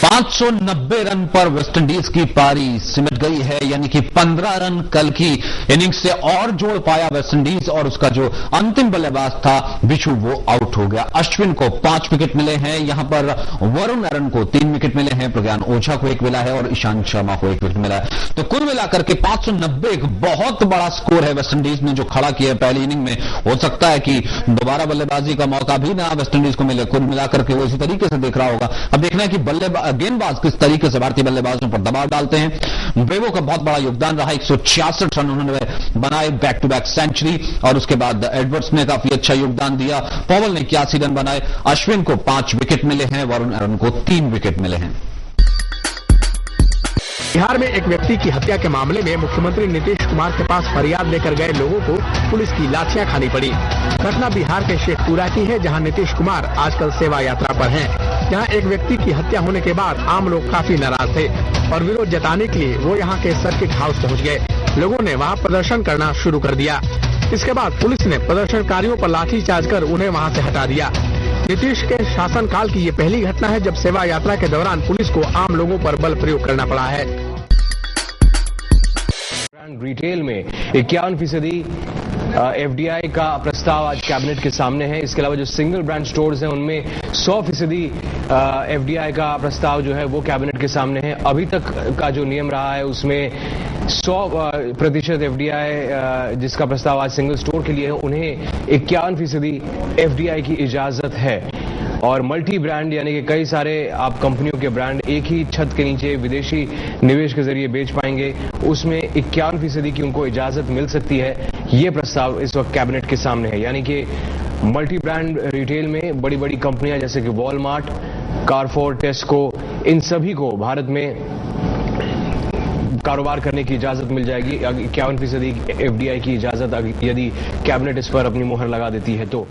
590 run पर West Indies की पारी सिमट गई है, यानी कि 15 रन कल की इनिंग्स से और जोड़ पाया वेस्टइंडीज और उसका जो अंतिम बल्लेबाज था बिशु वो आउट हो गया। अश्विन को 5 विकेट मिले हैं, यहां पर वरुण अरन को 3 विकेट मिले हैं, प्रज्ञान ओझा को 1 मिला है और ईशांत शर्मा को 1 विकेट मिला है। तो कुल मिलाकर के 590 एक बहुत बड़ा स्कोर है वेस्टइंडीज ने जो खड़ा किया है पहली इनिंग में। हो सकता है कि दोबारा बल्लेबाजी का मौका भी ना वेस्टइंडीज को मिले। कुल मिलाकर के वो इसी तरीके से देख रहा होगा। अब देखना है कि गेंदबाज किस तरीके से भारतीय बल्लेबाजों पर दबाव डालते हैं। ब्रेवो का बहुत बड़ा योगदान रहा, 166 रन उन्होंने बनाए, बैक टू बैक सेंचुरी, और उसके बाद एडवर्ड्स ने काफी अच्छा योगदान दिया। पॉवल ने 81 रन बनाए, अश्विन को 5 विकेट मिले हैं, वरुण अरन को 3 विकेट मिले हैं। बिहार में एक व्यक्ति की हत्या के मामले में मुख्यमंत्री नीतीश कुमार के पास फरियाद लेकर गए लोगों को पुलिस की लाठियां खानी पड़ी। घटना बिहार के शेखपुरा की है, जहां नीतीश कुमार आजकल सेवा यात्रा पर हैं। जहां एक व्यक्ति की हत्या होने के बाद आम लोग काफी नाराज थे और विरोध जताने के लिए वो यहां के सर्किट हाउस पहुंच गए। लोगों ने वहां प्रदर्शन करना शुरू कर दिया। इसके बाद पुलिस ने प्रदर्शनकारियों पर लाठीचार्ज कर उन्हें वहां से हटा दिया। नीतीश के शासनकाल की ये पहली घटना है जब सेवा यात्रा के दौरान पुलिस को आम लोगों पर बल प्रयोग करना पड़ा है। रिटेल में 51% एफडीआई का प्रस्ताव आज कैबिनेट के सामने है। इसके अलावा जो सिंगल ब्रांड स्टोर्स हैं उनमें 100% एफडीआई का प्रस्ताव जो है वो कैबिनेट के सामने है। अभी तक का जो नियम रहा है उसमें 100% एफडीआई जिसका प्रस्ताव आज सिंगल स्टोर के लिए है उन्हें 51% एफडीआई की इजाजत है। और मल्टी ब्रांड यानी कि कई सारे आप कंपनियों के ब्रांड एक ही छत के नीचे विदेशी निवेश के जरिए बेच पाएंगे, उसमें 51% की उनको इजाजत मिल सकती है। ये प्रस्ताव इस वक्त कैबिनेट के सामने है, यानी कि मल्टी ब्रांड रिटेल में बड़ी बड़ी कंपनियां जैसे कि वॉलमार्ट, कारफोर, टेस्को, इन सभी को भारत में कारोबार करने की इजाजत मिल जाएगी। 51% एफडीआई की इजाजत यदि कैबिनेट इस पर अपनी मुहर लगा देती है तो।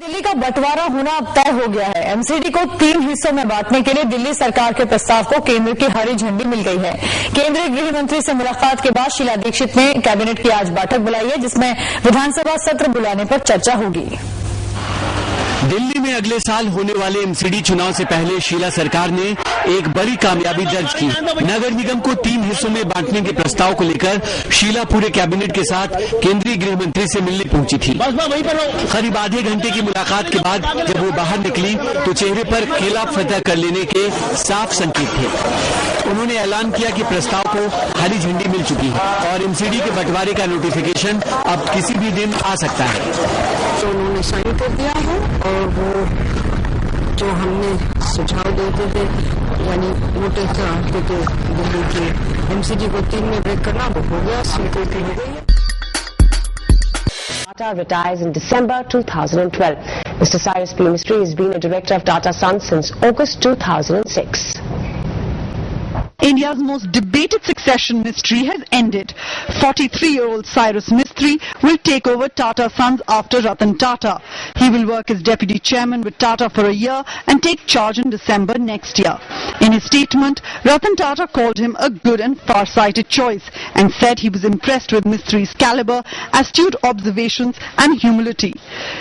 दिल्ली का बंटवारा होना अब तय हो गया है। एमसीडी को 3 हिस्सों में बांटने के लिए दिल्ली सरकार के प्रस्ताव को केंद्र की हरी झंडी मिल गई है। केंद्रीय गृह मंत्री से मुलाकात के बाद शीला दीक्षित ने कैबिनेट की आज बैठक बुलाई है, जिसमें विधानसभा सत्र बुलाने पर चर्चा होगी। दिल्ली में अगले साल होने वाले एमसीडी चुनाव से पहले शीला सरकार ने एक बड़ी कामयाबी दर्ज की। नगर निगम को 3 हिस्सों में बांटने के प्रस्ताव को लेकर शीला पूरे कैबिनेट के साथ केंद्रीय गृह मंत्री से मिलने पहुंची थी। करीब आधे घंटे की मुलाकात के बाद जब वो बाहर निकली तो चेहरे पर खेला फतह कर लेने के साफ संकेत थे। उन्होंने ऐलान किया कि प्रस्ताव को हरी झंडी मिल चुकी है और एमसीडी के बंटवारे का नोटिफिकेशन अब किसी भी दिन आ सकता है। तो उन्होंने साइन कर दिया है और वो जो हमने सुझाव देते थे यानी वोटर था कि दिल्ली के एमसीडी को 3 में ब्रेक करना वो हो गया, स्वीकृति हो गई है। Tata retires in December 2012. Mr. Cyrus P. Mistry has been a director of Tata Sons since August 2006. India's most debated succession mystery has ended. 43-year-old Cyrus Mistry will take over Tata Sons after Ratan Tata. He will work as deputy chairman with Tata for a year and take charge in December next year. In his statement, Ratan Tata called him a good and far-sighted choice and said he was impressed with Mistry's caliber, astute observations and humility.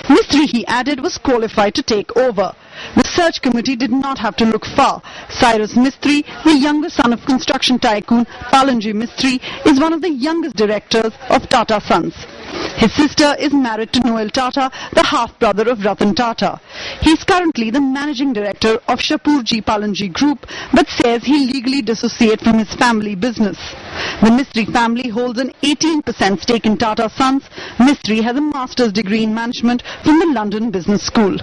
Mistry, he added, was qualified to take over. The search committee did not have to look far. Cyrus Mistry, the younger son of construction tycoon Palanji Mistry, is one of the youngest directors of Tata Sons. His sister is married to Noel Tata, the half-brother of Ratan Tata. He is currently the managing director of Shapurji Palanji Group, but says he legally dissociates from his family business. The Mistry family holds an 18% stake in Tata Sons. Mistry has a master's degree in management from the London Business School.